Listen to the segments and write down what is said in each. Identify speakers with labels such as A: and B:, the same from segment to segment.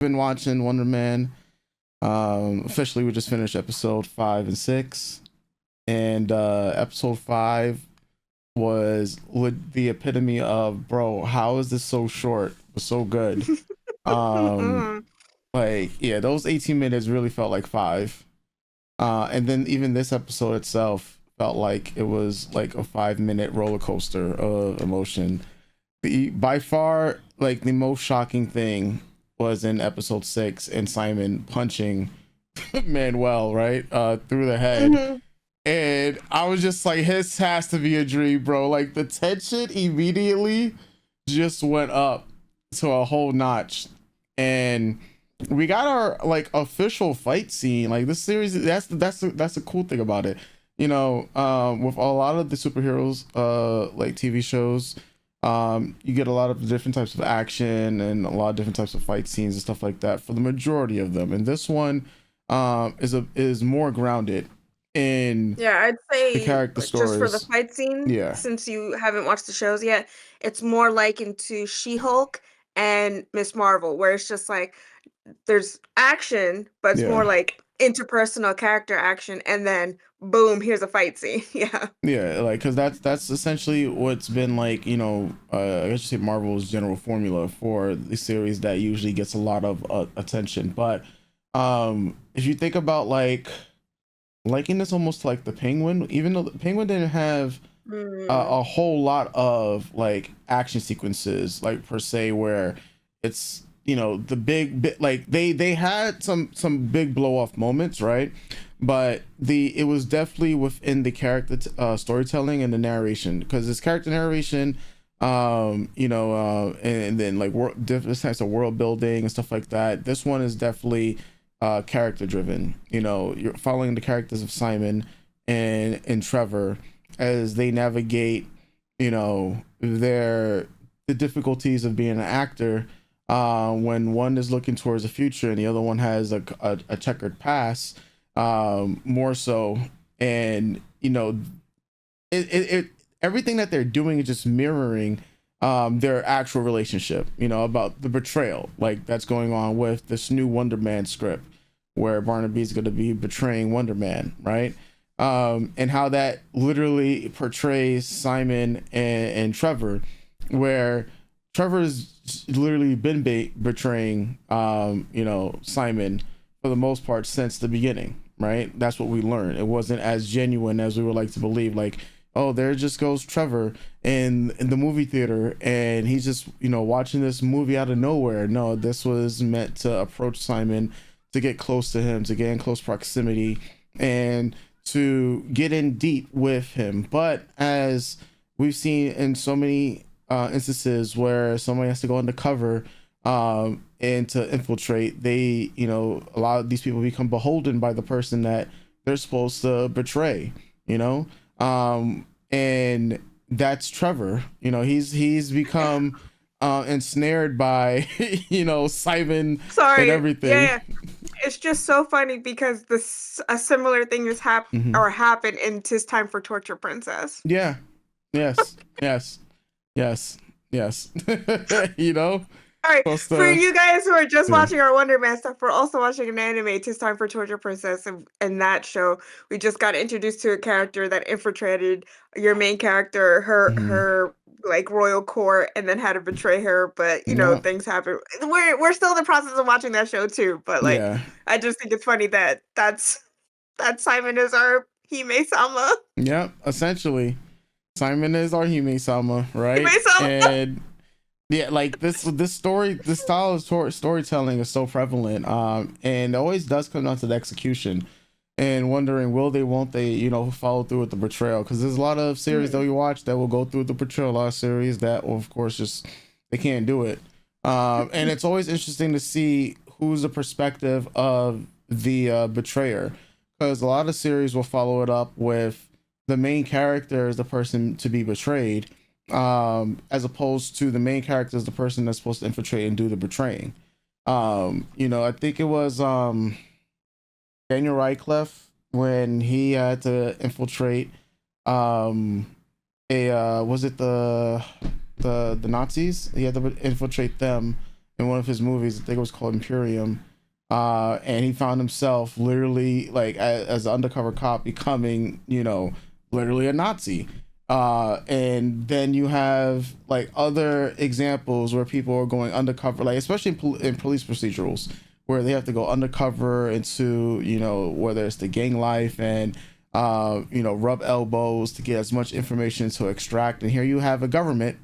A: been watching Wonder Man. Officially, we just finished episode 5 and 6, and episode 5 was the epitome of, bro, how is this so short but so good? Um,
B: Mhm.
A: like, yeah, those 18 minutes really felt like five. And then even this episode itself felt like it was like a 5 minute roller coaster of emotion. By far, like the most shocking thing was in episode 6 and Simon punching Manuel right through the head.
B: Mhm.
A: And I was just like, this has to be a dream, bro. Like the tension immediately just went up to a whole notch. And we got our like official fight scene. Like this series, that's the cool thing about it. With a lot of the superheroes, like TV shows, you get a lot of different types of action and a lot of different types of fight scenes and stuff like that for the majority of them. And this one, is more grounded in
B: Yeah, I'd
A: the
B: say
A: character
B: just for the
A: stories.
B: fight scene,
A: Yeah,
B: since you haven't watched the shows yet, it's more like into She-Hulk and Miss Marvel, where it's just like there's action, but it's
A: yeah,
B: more like interpersonal character action, and then boom, here's a fight scene. Yeah.
A: yeah. Like, cause that's essentially what's been like. I guess you say Marvel's general formula for the series that usually gets a lot of attention. But if you think about like liking this almost to, like the Penguin, even though the Penguin didn't have
B: Mm.
A: a whole lot of like action sequences like per se where it's the big bit, like they had some big blow off moments, right? But the it was definitely within the character storytelling and the narration, because this character narration, and then like different types of world building and stuff like that. This one is definitely character driven. You're following the characters of Simon and Trevor as they navigate, the difficulties of being an actor, when one is looking towards the future and the other one has a checkered past, more so. And it everything that they're doing is just mirroring their actual relationship, about the betrayal like that's going on with this new Wonder Man script where Barnaby's going to be betraying Wonder Man, right? And how that literally portrays Simon and Trevor, where Trevor's literally been betraying, Simon for the most part since the beginning, right? That's what we learned. It wasn't as genuine as we would like to believe. Like, oh, there just goes Trevor in the movie theater, and he's just watching this movie out of nowhere. No, this was meant to approach Simon, to get close to him, to get in close proximity, and to get in deep with him. But as we've seen in so many instances where somebody has to go undercover, and to infiltrate, a lot of these people become beholden by the person that they're supposed to betray, you know? And that's Trevor. He's become ensnared by, Simon and
B: Sorry.
A: everything.
B: Yeah. It's just so funny because this a similar thing has
A: Hmm.
B: happened in "'Tis Time for Torture Princess."
A: Yeah. Yes. Yes. Yes. Yes. you know,
B: Alright,
A: supposed
B: for
A: to.
B: you guys who are just
A: Yeah.
B: watching our Wonder Man stuff, we're also watching an anime, "'Tis Time for Torture Princess," and in that show, we just got introduced to a character that infiltrated your main character,
A: Hmm.
B: like, royal court, and then had to betray her, but,
A: Yeah.
B: things happen. We're still in the process of watching that show too, but, like,
A: Yeah.
B: I just think it's funny that that Simon is our Hime-sama.
A: Yeah. Essentially, Simon is our Hime Sama, right?
B: Hime-sama!
A: And yeah, like this style of storytelling is so prevalent, and it always does come down to the execution and wondering will they, won't they, follow through with the betrayal, because there's a lot of series that
B: Mhm.
A: we watch that will go through the betrayal, a lot of series that will, of course, just they can't do it. And it's always interesting to see who's the perspective of the betrayer, because a lot of series will follow it up with the main character is the person to be betrayed, as opposed to the main character is the person that's supposed to infiltrate and do the betraying. I think it was Daniel Radcliffe when he had to infiltrate, um a was it the Nazis? He had to infiltrate them in one of his movies. I think it was called Imperium. And he found himself literally like as an undercover cop becoming, literally a Nazi. And then you have like other examples where people are going undercover, like especially in police procedurals, where they have to go undercover into, whether it's the gang life and rub elbows to get as much information to extract. And here you have a government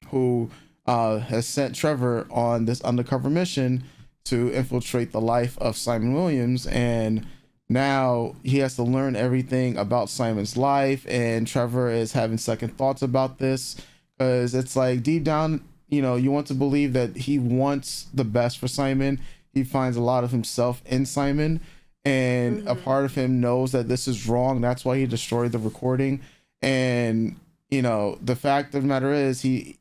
A: who has sent Trevor on this undercover mission to infiltrate the life of Simon Williams. And now he has to learn everything about Simon's life. And Trevor is having second thoughts about this because it's like deep down, you want to believe that he wants the best for Simon. He finds a lot of himself in Simon, and a part of him knows that this is wrong. That's why he destroyed the recording. And the fact of the matter is he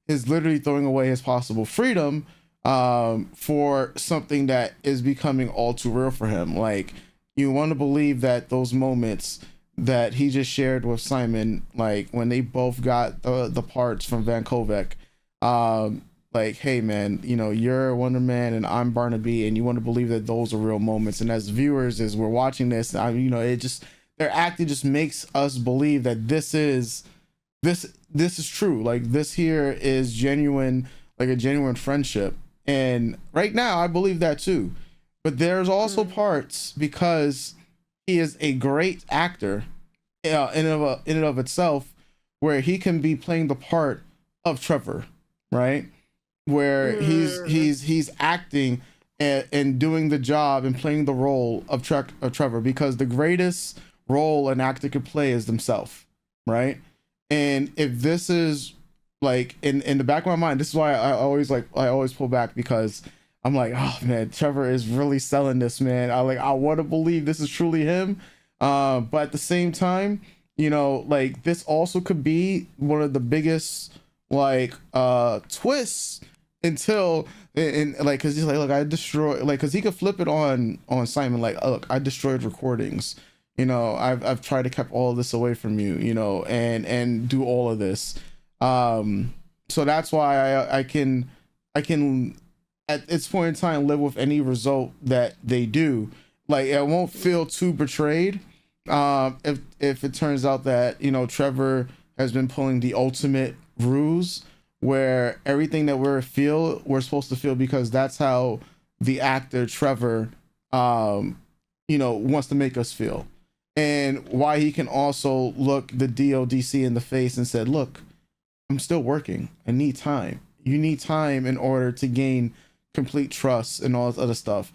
A: is literally throwing away his possible freedom for something that is becoming all too real for him. Like, you want to believe that those moments that he just shared with Simon, like when they both got the parts from Van Kovek, like, hey man, you're Wonder Man and I'm Barnaby, and you want to believe that those are real moments. And as viewers, as we're watching this, it just, their acting just makes us believe that this is true. Like, this here is genuine, like a genuine friendship. And right now I believe that too. But there's also parts, because he is a great actor in and of itself, where he can be playing the part of Trevor, right? Where he's acting and doing the job and playing the role of Trevor, because the greatest role an actor could play is themselves, right? And if this is like in the back of my mind, this is why I always pull back, because I'm like, oh man, Trevor is really selling this, man. I want to believe this is truly him, but at the same time, like, this also could be one of the biggest like twists until, and like, because he's like, look, I destroyed, like, because he could flip it on Simon, like, look, I destroyed recordings, I've tried to keep all of this away from you, and do all of this. So that's why I can at this point in time live with any result that they do. Like, I won't feel too betrayed if it turns out that Trevor has been pulling the ultimate ruse, where everything that we're supposed to feel, because that's how the actor Trevor wants to make us feel. And why he can also look the DODC in the face and said, look, I'm still working. I need time. You need time in order to gain complete trust and all this other stuff.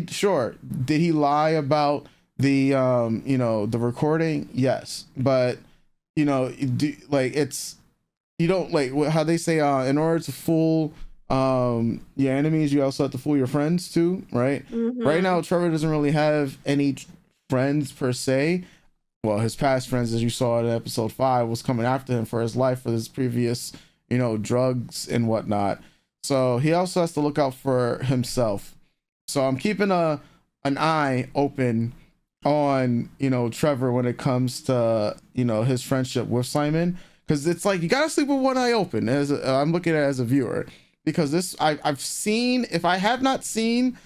A: Sure, did he lie about the the recording? Yes, but it's, you don't, like how they say, in order to fool your enemies, you also have to fool your friends too, right? Right now Trevor doesn't really have any friends per se. Well, his past friends, as you saw in episode 5, was coming after him for his life for his previous drugs and whatnot. So he also has to look out for himself. So I'm keeping an eye open on Trevor when it comes to his friendship with Simon, because it's like, you gotta sleep with one eye open, as I'm looking at it as a viewer, because this I've seen, if I have not seen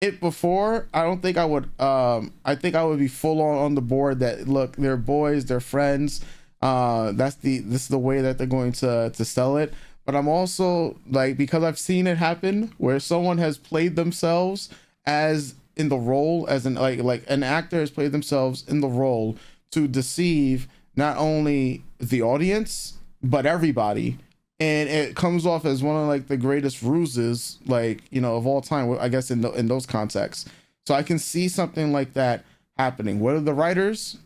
A: it before, I don't think I would. I think I would be full on the board that, look, they're boys, they're friends. This is the way that they're going to sell it. But I'm also like, because I've seen it happen where someone has played themselves as in the role, as an like an actor has played themselves in the role to deceive not only the audience but everybody, and it comes off as one of like the greatest ruses, like of all time, I guess, in those contexts. So I can see something like that happening. Whether the writers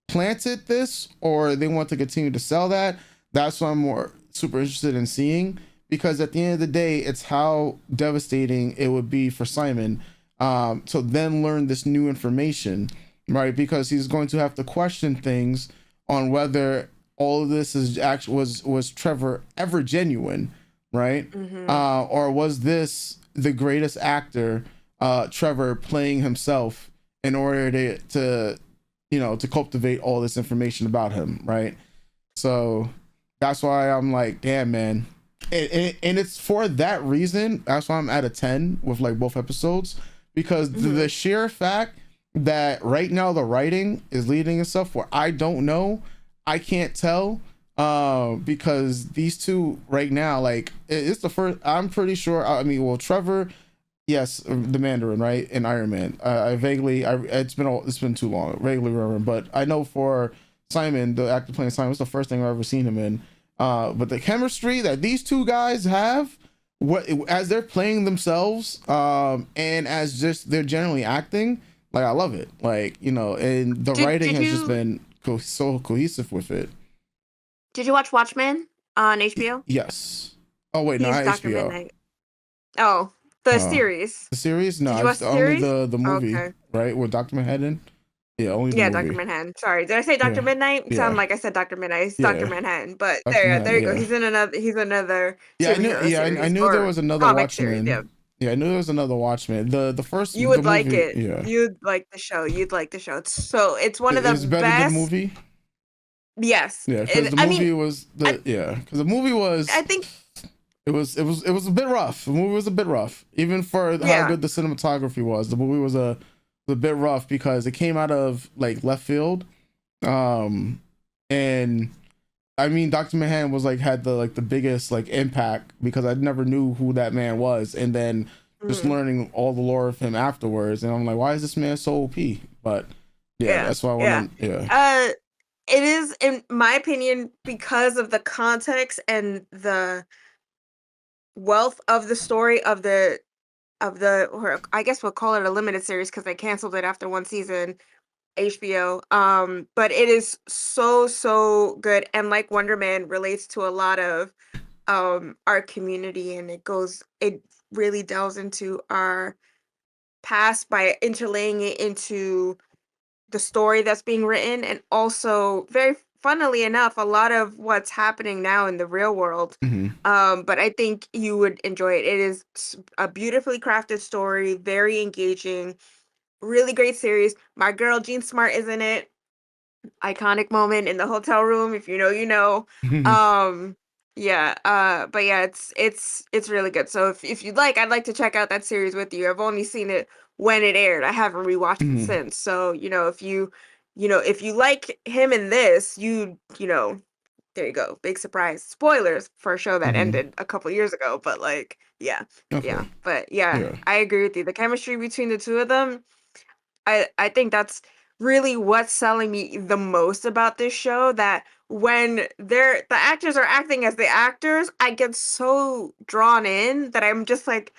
A: planted this or they want to continue to sell that, that's what I'm more super interested in seeing, because at the end of the day, it's how devastating it would be for Simon to then learn this new information, right? Because he's going to have to question things on whether all of this is actually was Trevor ever genuine, right? Or was this the greatest actor, Trevor, playing himself in order to cultivate all this information about him, right? So that's why I'm like, damn, man, and it's for that reason. That's why I'm at a 10 with like both episodes, because the
B: Mhm.
A: sheer fact that right now the writing is leading itself where I don't know, I can't tell, because these two right now, like it's the first. I'm pretty sure. I mean, well, Trevor, yes, the Mandarin, right, and Iron Man. I vaguely, it's been too long. Vaguely remember, but I know for Simon, the actor playing Simon, it's the first thing I've ever seen him in. But the chemistry that these two guys have, what as they're playing themselves, and as just they're generally acting, like I love it. Like, and the
B: Did
A: writing
B: did
A: has just
B: you
A: been so cohesive with it.
B: did you watch Watchmen on HBO?
A: Yes. Oh wait, no,
B: He's
A: not
B: Dr.
A: HBO.
B: Midnight. Oh, the
A: Uh,
B: series.
A: the series? No,
B: Did you watch the
A: only
B: series?
A: the movie,
B: Okay.
A: right, with Doctor Manhattan. Yeah, only the
B: Yeah, Dr.
A: movie.
B: Manhattan. Sorry, did I say Dr.
A: Yeah,
B: Midnight? Sound
A: yeah,
B: like I said Dr. Midnight. It's Dr.
A: yeah.
B: Manhattan. But
A: Doctor
B: there
A: Manhattan.
B: you go.
A: Yeah,
B: He's another
A: yeah. I knew.
B: superhero
A: Yeah, I
B: series
A: knew there
B: or
A: was another
B: comic series. Yeah.
A: Watchmen. Yeah, I knew there was another Watchmen.
B: You
A: The
B: would like
A: movie.
B: it.
A: Yeah,
B: You'd like the show. You'd like the show. It's one of the
A: it's better than the
B: best.
A: movie.
B: Yes.
A: Yeah, because the
B: I mean,
A: movie was
B: I
A: because the movie was
B: I think
A: it was a bit rough. The movie was a bit rough, even for how
B: yeah.
A: good the cinematography was. The movie was a bit rough because it came out of like left field. And I mean, Dr. Manhattan was like had the biggest like impact because I never knew who that man was, and then just
B: Mhm.
A: learning all the lore of him afterwards, and I'm like, why is this man so OP? But yeah,
B: Yeah.
A: that's why I
B: Yeah.
A: want to. Yeah.
B: Uh it is in my opinion because of the context and the wealth of the story or I guess we'll call it a limited series because they canceled it after one season, HBO. But it is so good, and like Wonder Man relates to a lot of our community, and it really delves into our past by interlaying it into the story that's being written, and also very funnily enough a lot of what's happening now in the real world.
A: Hmm.
B: But I think you would enjoy it. It is a beautifully crafted story, very engaging, really great series. My girl Jean Smart is in it. Iconic moment in the hotel room. If you know, you know.
A: Hmm.
B: Um, yeah. But yeah, it's really good. So if you'd like, I'd like to check out that series with you. I've only seen it when it aired. I haven't rewatched it
A: Hmm.
B: since. So if you like him in this, there you go. Big surprise. Spoilers for a show that
A: Hmm.
B: ended a couple years ago. But like, yeah,
A: Okay.
B: yeah. But yeah,
A: Yeah.
B: I agree with you. The chemistry between the two of them, I think that's really what's selling me the most about this show, that when the actors are acting as the actors, I get so drawn in that I'm just like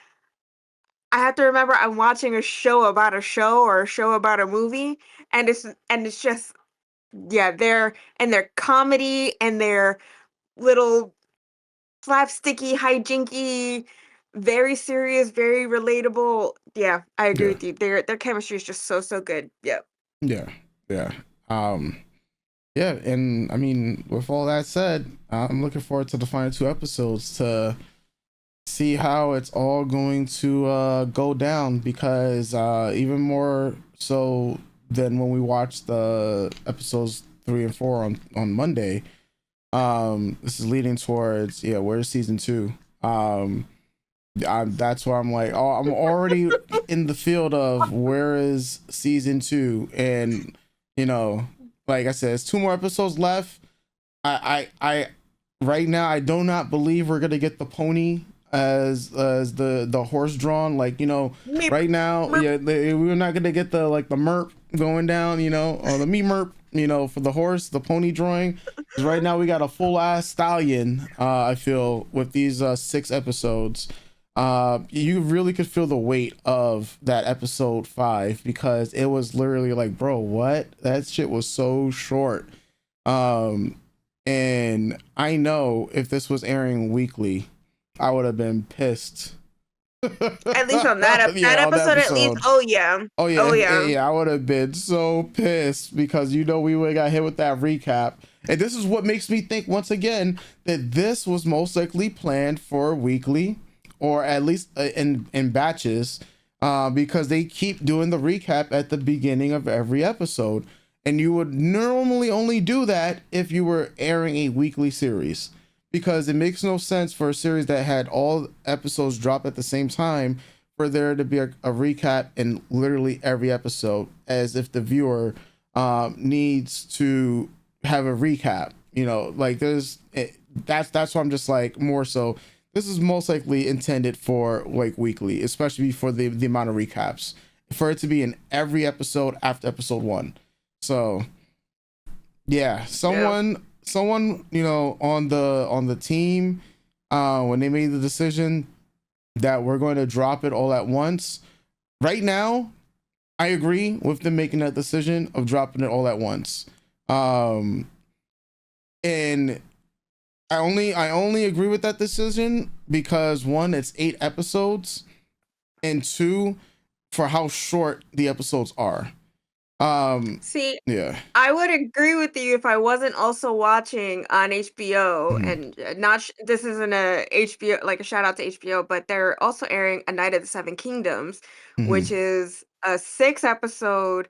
B: I have to remember I'm watching a show or a show about a movie, and it's just yeah, their comedy and their little slapsticky, hijinky, very serious, very relatable. Yeah, I agree
A: Yeah.
B: with you. Their chemistry is just so good. Yep.
A: Yeah. Yeah. Um. Yeah, and I mean, with all that said, I'm looking forward to the final two episodes to see how it's all going to go down, because even more so than when we watched the episodes 3 and 4 on Monday, this is leading towards, yeah, where's season 2. um that's why I'm like, oh, I'm already in the field of where is season 2. And you know like I said, it's 2 more episodes left. I right now I do not believe we're gonna get the pony as the horse drawn, like,
B: Meep,
A: right now.
B: meep.
A: Yeah, we're not gonna get the like the merp going down, or the me merp, for the horse, the pony drawing. 'Cause right now we got a full ass stallion. I feel with these 6 episodes, you really could feel the weight of that episode 5, because it was literally like, bro, what, that shit was so short. um and I know if this was airing weekly, I would have been pissed.
B: At least on that
A: Yeah, on that
B: episode, at least.
A: episode.
B: Oh yeah.
A: Oh
B: Oh
A: yeah,
B: yeah.
A: yeah, I would have been so pissed, because we would have got hit with that recap. And this is what makes me think once again that this was most likely planned for weekly, or at least in batches, because they keep doing the recap at the beginning of every episode, and you would normally only do that if you were airing a weekly series, because it makes no sense for a series that had all episodes drop at the same time for there to be a recap in literally every episode, as if the viewer needs to have a recap. You know, like that's why I'm just like more so. This is most likely intended for like weekly, especially for the amount of recaps, for it to be in every episode after episode one. So yeah,
B: Yeah.
A: someone on the team, when they made the decision that we're going to drop it all at once. Right now, I agree with them making that decision of dropping it all at once. Um, and I only agree with that decision because one, it's 8 episodes, and two, for how short the episodes are. Um,
B: See,
A: yeah.
B: I would agree with you if I wasn't also watching on HBO,
A: Mhm.
B: and not this isn't a HBO, like a shout out to HBO, but they're also airing A Night of the Seven Kingdoms, which
A: Mhm.
B: is a 6 episode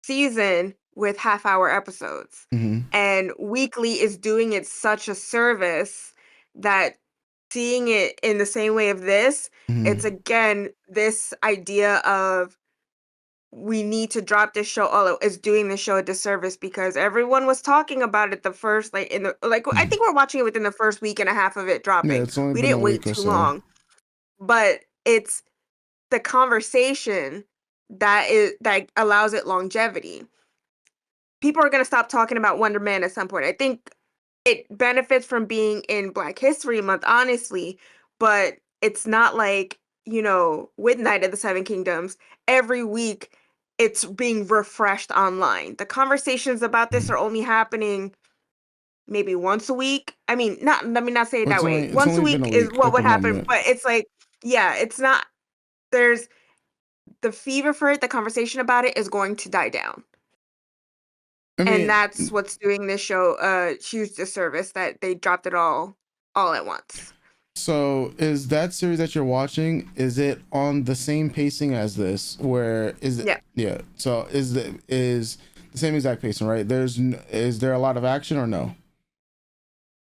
B: season with half-hour episodes.
A: Mhm.
B: And weekly is doing it such a service that seeing it in the same way of this, it's
A: Mhm.
B: again this idea of we need to drop this show. Oh, it's doing the show a disservice because everyone was talking about it the first, like in the like I
A: Mhm.
B: think we're watching it within the first week and a half of it
A: Yeah,
B: dropping.
A: it's only
B: We
A: been a
B: didn't wait
A: week or
B: too
A: so.
B: long, but it's the conversation that allows it longevity. People are gonna stop talking about Wonder Man at some point. I think it benefits from being in Black History Month, honestly, but it's not like, with Night of the Seven Kingdoms, every week it's being refreshed online. The conversations about this
A: Mhm.
B: are only happening maybe once a week. I mean, not let me not say it that way.
A: It's
B: Once a
A: only been a
B: week is
A: week
B: what
A: at the
B: would happen,
A: moment.
B: but it's like, yeah, it's not there's the fever for it, the conversation about it is going to die down.
A: I
B: And
A: mean,
B: that's what's doing this show a huge disservice that they dropped it all at once.
A: so is that series that you're watching, is it on the same pacing as this? Where is it?
B: Yeah.
A: Yeah. So is the same exact pacing, right? Is there a lot of action or no?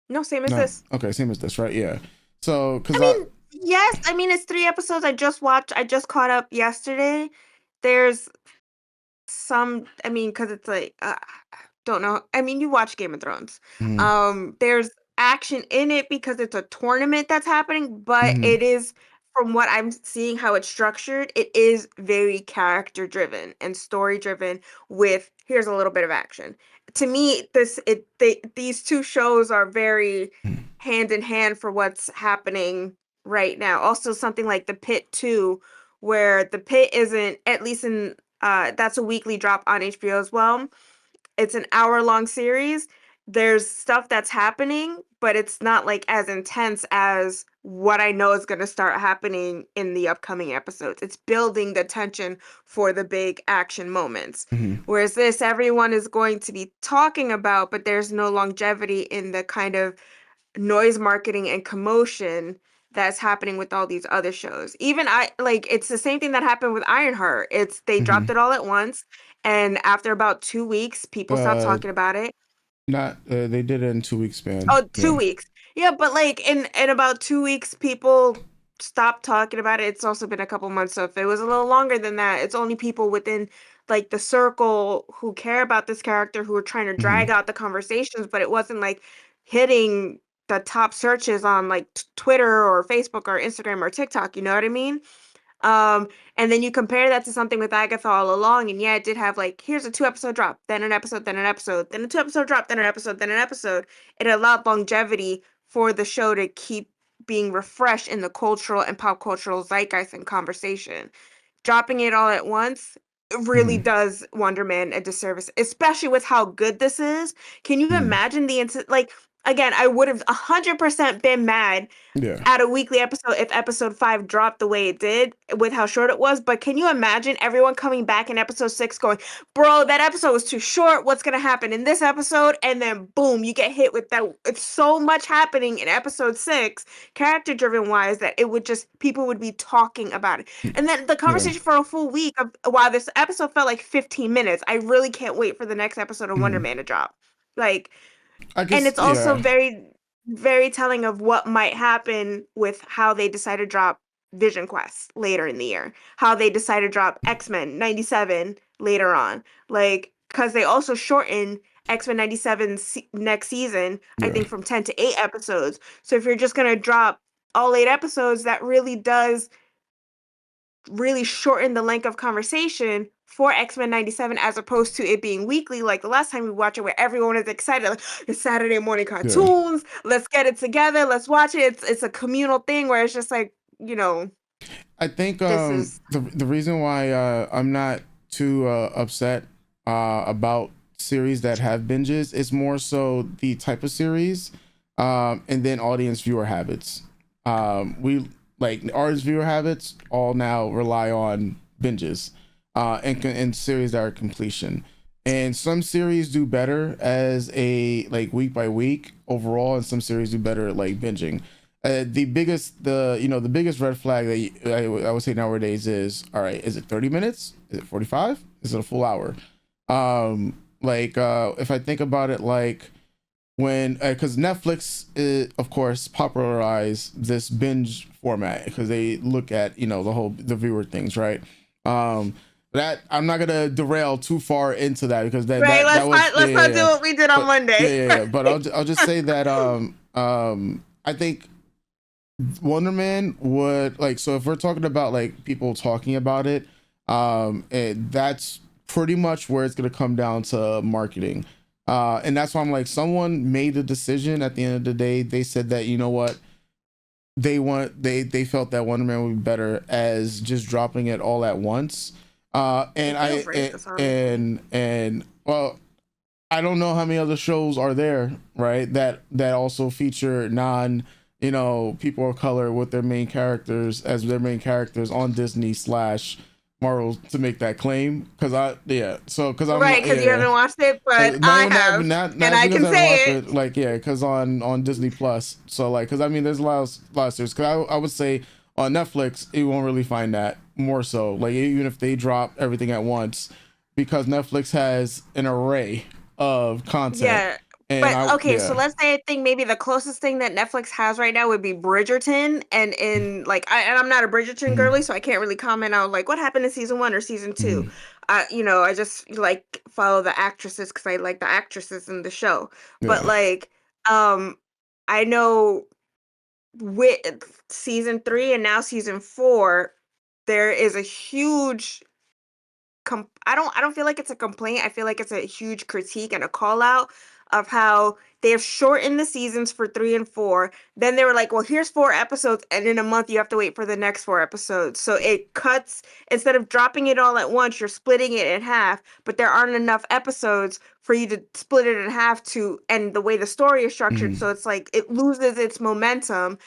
B: No, same as
A: No.
B: this.
A: Okay, same as this, right? Yeah. So
B: I
A: cuz I
B: mean, yes, I mean it's 3 episodes I just caught up yesterday. There's some I mean, because it's like, don't know. I mean, you watch Game of Thrones.
A: mhm,
B: There's action in it because it's a tournament that's happening, but
A: mhm,
B: it is from what I'm seeing how it's structured, it is very character driven and story driven with here's a little bit of action. To me, these two shows are very
A: mhm,
B: hand in hand for what's happening right now. Also something like The Pit 2, where The Pit isn't, at least in that's a weekly drop on HBO as well. It's an hour-long series. There's stuff that's happening, but it's not, like, as intense as what I know is gonna start happening in the upcoming episodes. It's building the tension for the big action moments.
A: mhm,
B: Whereas this, everyone is going to be talking about, but there's no longevity in the kind of noise marketing and commotion that's happening with all these other shows. Even I like it's the same thing that happened with Ironheart. It's they dropped
A: mhm.
B: it all at once, and after about 2 weeks, people stopped
A: Uh
B: talking about it.
A: not they did it in 2 week span.
B: Oh, 2
A: Yeah.
B: weeks. Yeah, but like in about 2 weeks, people stopped talking about it. It's also been a couple months, so if it was a little longer than that, it's only people within like the circle who care about this character who are trying to drag
A: Mhm.
B: out the conversations, but it wasn't like hitting the top searches on like Twitter or Facebook or Instagram or TikTok, you know what I mean? Um, and then you compare that to something with Agatha All Along, and yeah, it did have like, here's a 2 episode drop, then an episode, then an episode, then a 2 episode drop, then an episode, then an episode. It allowed longevity for the show to keep being refreshed in the cultural and pop cultural zeitgeist and conversation. Dropping it all at once really
A: Mhm.
B: does Wonder Man a disservice, especially with how good this is. Can you
A: Mhm.
B: imagine like again, I would have 100% been mad
A: Yeah.
B: at a weekly episode if episode 5 dropped the way it did with how short it was, but can you imagine everyone coming back in episode 6 going, "Bro, that episode was too short. What's gonna happen in this episode?" And then boom, you get hit with that. It's so much happening in episode 6, character driven wise, that it would just people would be talking about it. And then the
A: Yeah.
B: conversation for a full week of wow, this episode felt like 15 minutes. I really can't wait for the next episode of Wonder
A: Mhm.
B: Man to drop. Like,
A: I
B: and
A: guess
B: it's also
A: yeah.
B: very very telling of what might happen with how they decide to drop Vision Quest later in the year, how they decide to drop X-Men 97 later on. Like, because they also shorten X-Men 97 next season, I
A: Yeah.
B: think from 10 to 8 episodes. So if you're just going to drop all 8 episodes, that really does really shorten the length of conversation for X-Men 97 as opposed to it being weekly like the last time we watched it where everyone is excited like it's Saturday morning
A: Yeah.
B: cartoons, let's get it together, let's watch it. It's a communal thing where it's just like,
A: I think
B: this is
A: the reason why I'm not too upset about series that have binges is more so the type of series, and then audience viewer habits. We like audience viewer habits all now rely on binges, and series that are completion. And some series do better as a like week by week overall, and some series do better at like binging. The biggest red flag that I would say nowadays is, all right, is it 30 minutes, is it 45, is it a full hour? If I think about it, like when because Netflix of course popularized this binge format because they look at the viewer things, right? That I'm not gonna derail too far into that because
B: right.
A: that was
B: Let's not do what we did on
A: but
B: Monday.
A: but I'll just say that I think Wonder Man would like, so if we're talking about like people talking about it, that's pretty much where it's gonna come down to marketing. And that's why I'm like, someone made a decision at the end of the day. They said that, you know what, they felt that Wonder Man would be better as just dropping it all at once. And
B: It feels
A: I
B: racist, honestly.
A: and well, I don't know how many other shows are there, right? That also feature people of color with their main characters as their main characters on Disney slash Marvel to make that claim. Because I'm
B: Right, because you haven't watched it, but
A: not
B: I
A: even that,
B: have,
A: not
B: and I
A: because
B: can
A: I haven't watched
B: say it.
A: it. Like, yeah, because on Disney Plus. So like, because I mean, there's a lot of series. Because I would say on Netflix, you won't really find that more so. Like even if they drop everything at once, because Netflix has an array of content,
B: Yeah.
A: and
B: But
A: I
B: okay, so
A: yeah.
B: let's say I think maybe the closest thing that Netflix has right now would be Bridgerton. And in like and I'm not a Bridgerton girly,
A: Mhm,
B: so I can't really comment on like what happened in season 1 or season 2.
A: mhm,
B: I just like follow the actresses because I like the actresses in the show. But
A: yeah,
B: like um I know with season 3 and now season 4, there is a huge I don't feel like it's a complaint. I feel like it's a huge critique and a call out of how they have shortened the seasons for 3 and 4. Then they were like, "Well, here's 4 episodes and in a month you have to wait for the next 4 episodes." So it cuts instead of dropping it all at once, you're splitting it in half, but there aren't enough episodes for you to split it in half to and the way the story is structured,
A: mhm.
B: so it's like it loses its momentum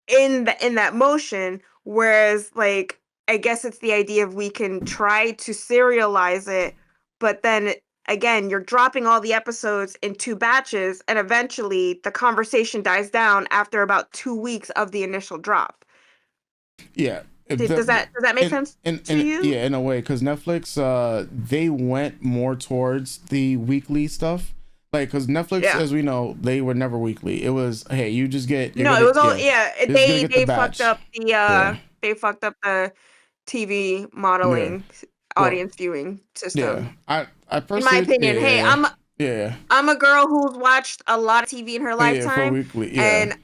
B: in that motion, whereas like I guess it's the idea of we can try to serialize it, but then again you're dropping all the episodes in 2 batches and eventually the conversation dies down after about 2 weeks of the initial drop.
A: Yeah.
B: Does that make sense to you?
A: Yeah, in a way, because Netflix, they went more towards the weekly stuff. Like, because Netflix,
B: Yeah.
A: as we know, they were never weekly. It was, hey, you're
B: No, it
A: gonna,
B: was all
A: yeah,
B: yeah,
A: you're just gonna
B: they
A: get the
B: they fucked
A: batch.
B: up the
A: Yeah,
B: TV
A: yeah.
B: modeling
A: Well,
B: audience viewing
A: yeah.
B: system.
A: I
B: In my
A: personally,
B: opinion, hey,
A: yeah,
B: I'm a girl who's watched a lot of TV in her
A: yeah, for
B: lifetime,
A: weekly, yeah.
B: and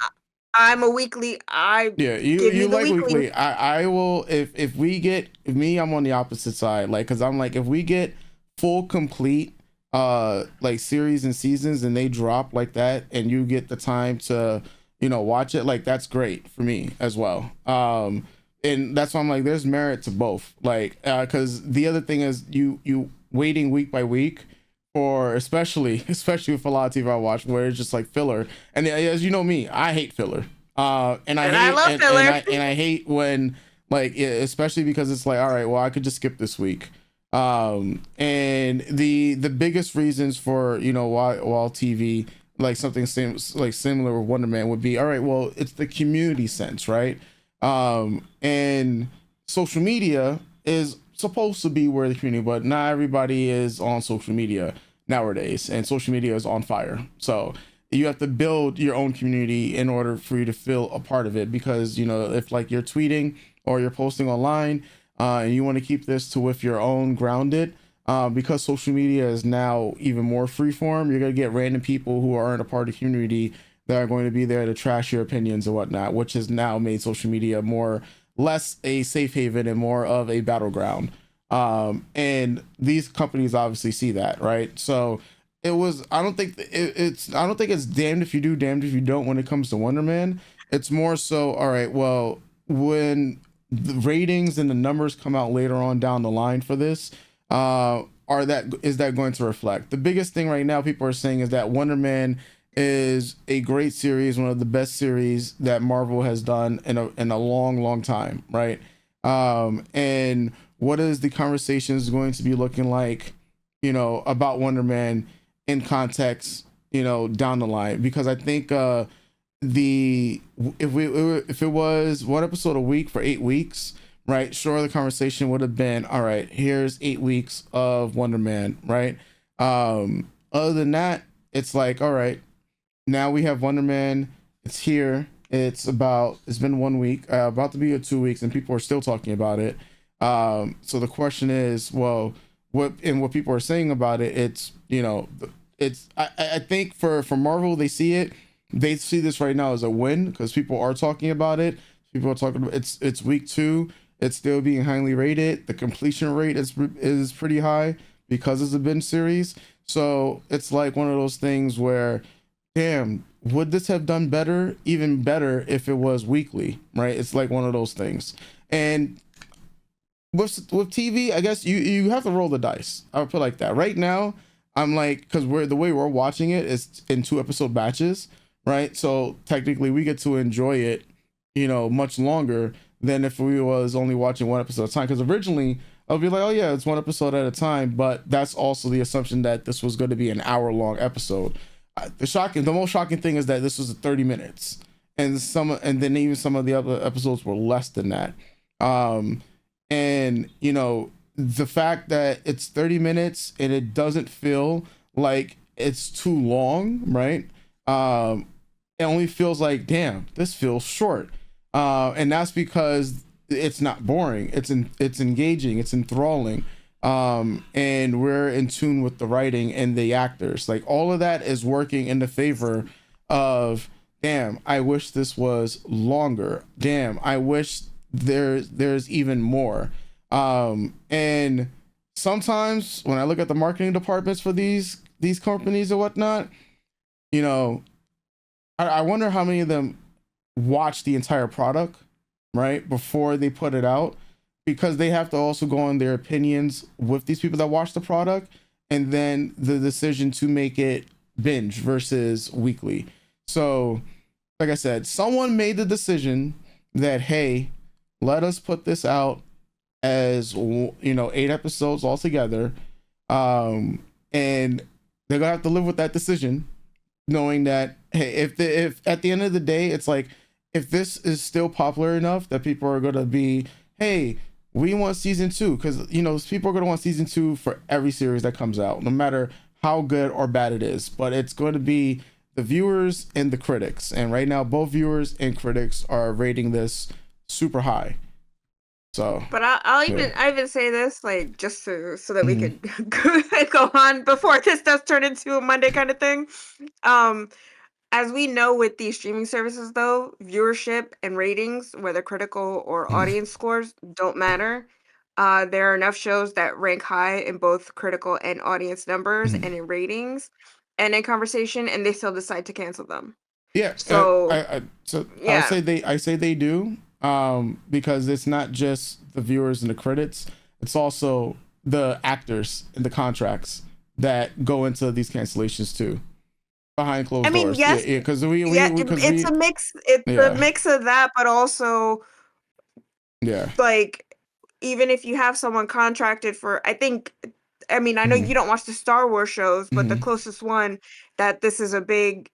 B: I'm a weekly. I
A: Yeah,
B: give me
A: you
B: the
A: like
B: weekly.
A: weekly. I will if we get if me I'm on the opposite side, like, because I'm like, if we get full complete like series and seasons and they drop like that and you get the time to watch it, like that's great for me as well. And that's why I'm like, there's merit to both, like because the other thing is you waiting week by week, or especially with a lot of TV I watch where it's just like filler. And as you know me, I hate filler. And I
B: And I
A: hate
B: love filler.
A: and I hate when, like, yeah, especially because it's like, all right, well, I could just skip this week. And the biggest reasons for why TV, like something like similar with Wonder Man, would be, all right, well, it's the community sense, right? And social media is supposed to be where the community, but not everybody is on social media nowadays, and social media is on fire. So you have to build your own community in order for you to feel a part of it. Because if like you're tweeting or you're posting online, and you want to keep this to with your own grounded, because social media is now even more freeform, you're gonna get random people who aren't a part of the community that are going to be there to trash your opinions and whatnot, which has now made social media more less a safe haven and more of a battleground. And these companies obviously see that, right? So it was. I don't think it's. I don't think it's damned if you do, damned if you don't when it comes to Wonder Man. It's more so. All right. Well, when the ratings and the numbers come out later on down the line for this, are that is that going to reflect? The biggest thing right now people are saying is that Wonder Man is a great series, one of the best series that Marvel has done in a long, long time, right? And what is the conversations going to be looking like, about Wonder Man in context, down the line? Because I think the if it was one episode a week for 8 weeks, right? Sure, the conversation would have been, all right, here's 8 weeks of Wonder Man, right? Other than that, it's like, all right, now we have Wonder Man. It's here. It's been 1 week, about to be 2 weeks, and people are still talking about it. So the question is, well, what people are saying about it, I think for Marvel, they see this right now as a win because people are talking about it. People are talking about it's week 2. It's still being highly rated. The completion rate is pretty high because it's a binge series. So it's like one of those things where, damn, would this have done better, even better if it was weekly, right? It's like one of those things. And with TV, I guess you have to roll the dice. I would put it like that. Right now, I'm like, because the way we're watching it is in 2 episode batches, right? So technically, we get to enjoy it, much longer than if we was only watching 1 episode at a time. Because originally, I'll be like, oh yeah, it's 1 episode at a time, but that's also the assumption that this was going to be an hour-long episode. The most shocking thing is that this was 30 minutes, and then even some of the other episodes were less than that. Um, and the fact that it's 30 minutes and it doesn't feel like it's too long, right? It only feels like, damn, this feels short, and that's because it's not boring. It's engaging. It's enthralling. And we're in tune with the writing and the actors. Like all of that is working in the favor of, damn, I wish this was longer. Damn, I wish there's even more. And sometimes when I look at the marketing departments for these companies or whatnot, you know, I wonder how many of them watch the entire product, right, before they put it out, because they have to also go on their opinions with these people that watch the product, and then the decision to make it binge versus weekly. So like I said, someone made the decision that, hey, let us put this out as 8 episodes altogether, and they're gonna have to live with that decision, knowing that, hey, if at the end of the day it's like, if this is still popular enough that people are gonna be, hey, we want season 2, because people are gonna want season 2 for every series that comes out, no matter how good or bad it is. But it's going to be the viewers and the critics, and right now both viewers and critics are rating this super high. So,
B: But I'll
A: yeah.
B: even say this, like, just so that we
A: Mhm.
B: could go on before this does turn into a Monday kind of thing. Um, as we know with these streaming services, though, viewership and ratings, whether critical or audience scores, don't matter. There are enough shows that rank high in both critical and audience numbers
A: Mhm.
B: and in ratings and in conversation, and they still decide to cancel them.
A: Yeah,
B: So, yeah.
A: I say they do, because it's not just the viewers and the credits, it's also the actors and the contracts that go into these cancellations too, behind
B: I
A: closed
B: mean,
A: doors. Yeah,
B: yes,
A: yeah, because
B: yeah, it's a mix. It's a
A: yeah,
B: mix of that, but also
A: yeah.
B: like even if you have someone contracted for, I mean, I know
A: Hmm.
B: you don't watch the Star Wars shows, but the
A: Hmm.
B: closest one that this is a big,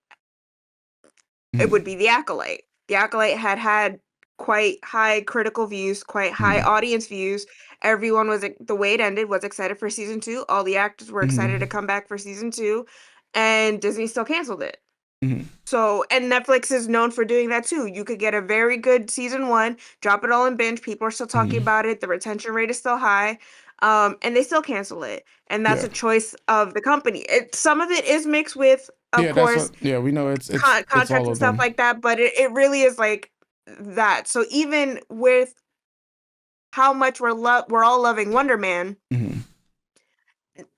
B: it would
A: Hmm.
B: be The Acolyte. The Acolyte had quite high critical views, quite high
A: Hmm.
B: audience views. Everyone was the way it ended was excited for season 2. All the actors were excited to
A: Hmm.
B: come back for season 2, and Disney still canceled it.
A: Mhm.
B: So, and Netflix is known for doing that too. You could get a very good season 1, drop it all in binge, people are still talking
A: Mhm.
B: about it, the retention rate is still high, and they still cancel it, and that's
A: Yeah.
B: a choice of the company. Some of it is mixed with, of
A: Yeah, that's
B: course,
A: what, yeah, we know it's
B: contracts
A: all
B: and
A: of
B: stuff
A: them.
B: like that, but it really is like that. So even with how much we're all loving Wonder Man,
A: Mhm.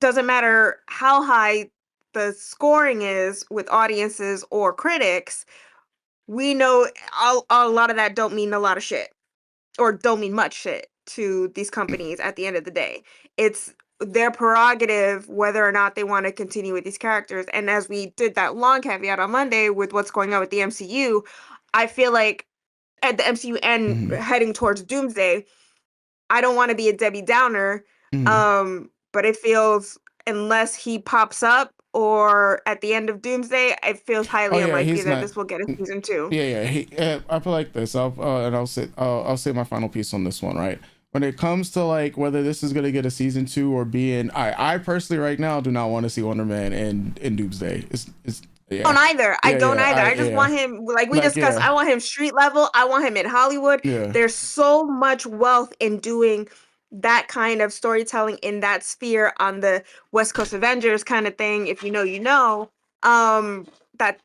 B: doesn't matter how high the scoring is with audiences or critics, we know a lot of that don't mean a lot of shit or don't mean much shit to these companies at the end of the day. It's their prerogative whether or not they want to continue with these characters. And as we did that long caveat on Monday with what's going on with the MCU, I feel like at the MCU and
A: Mhm.
B: heading towards Doomsday, I don't want to be a Debbie Downer,
A: Mhm.
B: but it feels unless he pops up or at the end of Doomsday, it feels
A: Oh
B: highly
A: yeah,
B: unlikely
A: he's
B: that
A: not.
B: this will get a season 2.
A: Yeah, yeah. I feel like this. I'll say my final piece on this one. Right, when it comes to like whether this is gonna get a season 2 or being, I personally right now do not want to see Wonder Man in Doomsday. It's
B: Don't
A: yeah,
B: either. I
A: yeah,
B: don't
A: yeah.
B: either. I just
A: Yeah,
B: want him, like we
A: like
B: discussed,
A: yeah,
B: I want him street level. I want him in Hollywood.
A: yeah,
B: There's so much wealth in doing that kind of storytelling in that sphere on the West Coast Avengers kind of thing. If you know, you know. Um, that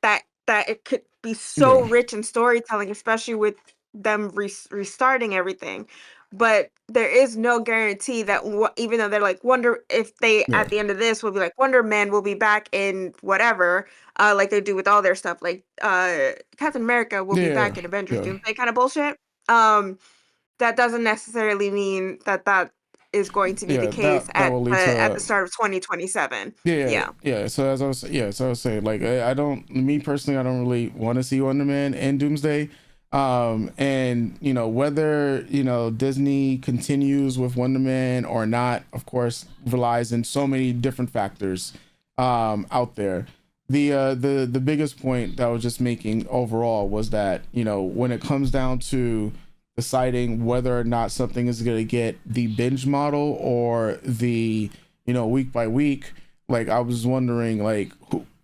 B: it could be so
A: yeah,
B: rich in storytelling, especially with them restarting everything. But there is no guarantee that even though they're like Wonder, if they
A: yeah,
B: at the end of this will be like Wonder Man will be back in whatever, like they do with all their stuff, like Captain America will be
A: yeah,
B: back in Avengers
A: yeah.
B: Doomsday kind of bullshit. Um, that doesn't necessarily mean that that is going to be the
A: Yeah,
B: case
A: that will lead
B: at the
A: to
B: start of 2027.
A: yeah,
B: Yeah.
A: yeah. So as I was, yeah, so I was saying, like, I don't, me personally, I don't really want to see Wonder Man and Doomsday. And whether Disney continues with Wonder Man or not, of course, relies in so many different factors out there. The biggest point that I was just making overall was that when it comes down to deciding whether or not something is going to get the binge model or the week by week, like I was wondering, like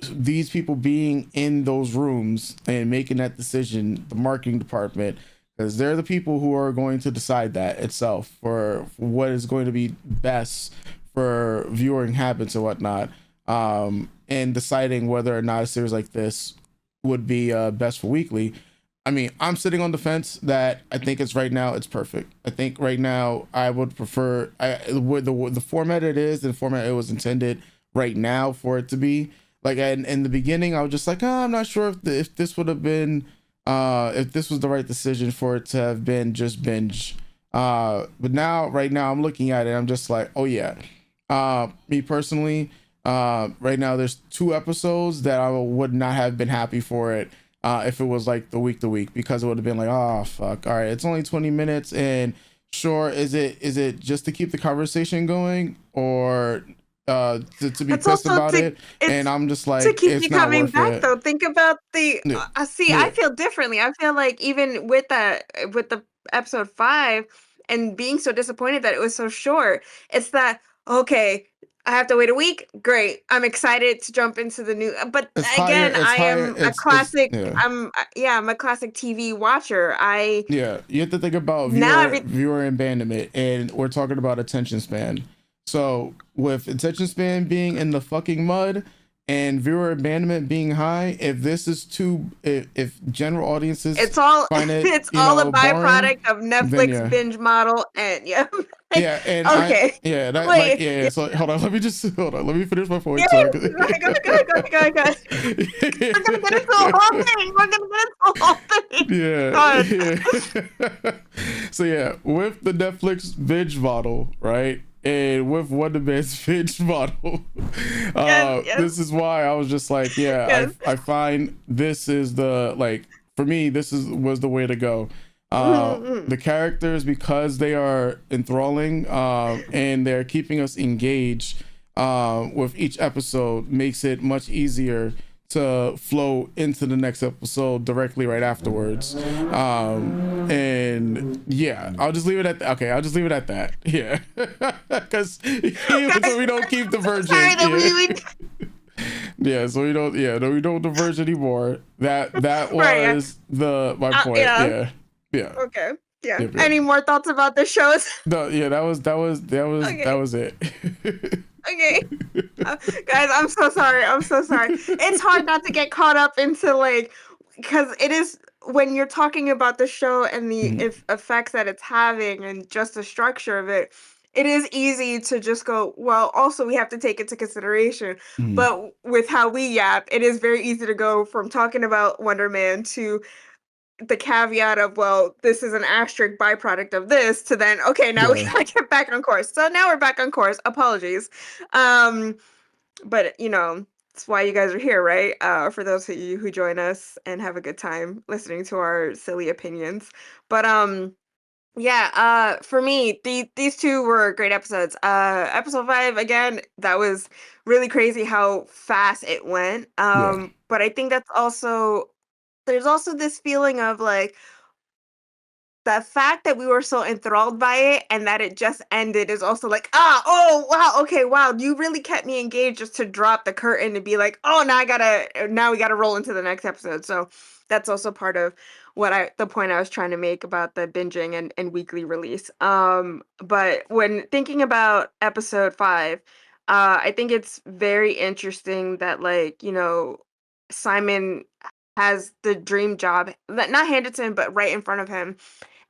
A: these people being in those rooms and making that decision, the marketing department, because they're the people who are going to decide that itself for what is going to be best for viewing habits and whatnot, and deciding whether or not a series like this would be best for weekly. I mean, I'm sitting on the fence that I think it's right now. It's perfect. I think right now I would prefer with the format it is, the format it was intended right now for it to be. Like in the beginning, I was just like, I'm not sure if this would have been, if this was the right decision for it to have been just binge. But now, right now, I'm looking at it. I'm just like, oh yeah. Me personally, right now there's 2 episodes that I would not have been happy for it if it was like the week to week, because it would have been like, oh fuck, all right, it's only 20 minutes, and sure, is it just to keep the conversation going, or to be
B: It's
A: pissed
B: also
A: about
B: to
A: it? And
B: it's
A: I'm just
B: to
A: like,
B: keep
A: it's
B: you
A: not
B: coming
A: worth
B: back
A: it.
B: though. Think about the
A: Yeah,
B: see, I
A: yeah,
B: feel differently. I feel like even with the episode 5 and being so disappointed that it was so short, it's that okay, I have to wait a week. Great. I'm excited to jump into the new but
A: it's higher,
B: again,
A: it's
B: I
A: higher,
B: am a
A: it's
B: classic
A: yeah.
B: yeah, I'm a classic TV watcher. I
A: Yeah, you have to think about
B: now
A: viewer
B: every
A: viewer abandonment, and we're talking about attention span. So with attention span being in the fucking mud and viewer abandonment being high, if this is too, if general audiences
B: it's all
A: find it
B: it's all a
A: boring,
B: byproduct of
A: then
B: Netflix
A: yeah,
B: binge model and yeah. Like,
A: yeah, and
B: okay.
A: yeah, that like
B: Wait,
A: yeah.
B: yeah,
A: So hold on, let me just hold on, let me finish my
B: yeah,
A: point. Sorry.
B: go ahead, go ahead, go ahead, go ahead, go ahead, go ahead. We're gonna get into the whole thing. We're gonna get into the whole thing.
A: Yeah,
B: God.
A: yeah. So yeah, with the Netflix binge model, right? And with Wonder Man's binge model,
B: Yes, yes,
A: this is why I was just like, yeah,
B: yes.
A: I find this is the, like, for me, this is was the way to go.
B: Mhm.
A: The characters, because they are enthralling, and they're keeping us engaged with each episode, makes it much easier to flow into the next episode directly right afterwards. And yeah, I'll just leave it at okay. I'll just leave it at that. Yeah, because
B: Guys,
A: so we don't keep
B: I'm so sorry
A: diverging.
B: that
A: Yeah.
B: we
A: Yeah, so we don't. Yeah, no, we don't diverge anymore. That
B: Right. Yeah.
A: was the my point.
B: Yeah.
A: Yeah, yeah,
B: Okay. Yeah.
A: yep, yep.
B: Any more thoughts about the shows?
A: No, yeah, that
B: Okay.
A: was it.
B: Okay. Guys, I'm so sorry. I'm so sorry. It's hard not to get caught up into like because it is when you're talking about the show and the
A: Mhm,
B: effects that it's having and just the structure of it. It is easy to just go, well, also we have to take into consideration.
A: mhm.
B: But with how we yap, it is very easy to go from talking about Wonder Man to the caveat of, well, this is an asterisk byproduct of this to then, okay, now we
A: Yeah.
B: gotta get back on course. So now we're back on course. Apologies. Um, but it's why you guys are here, right? For those of you who join us and have a good time listening to our silly opinions. But yeah, for me, these two were great episodes. Episode 5, again, that was really crazy how fast it went.
A: Yeah.
B: But I think that's also there's also this feeling of like the fact that we were so enthralled by it and that it just ended is also like, oh, wow, okay, wow, you really kept me engaged just to drop the curtain and be like, oh, now we gotta roll into the next episode. So that's also part of the point I was trying to make about the binging and weekly release. But when thinking about episode 5, I think it's very interesting that, like, Simon has the dream job, not handed to him, but right in front of him,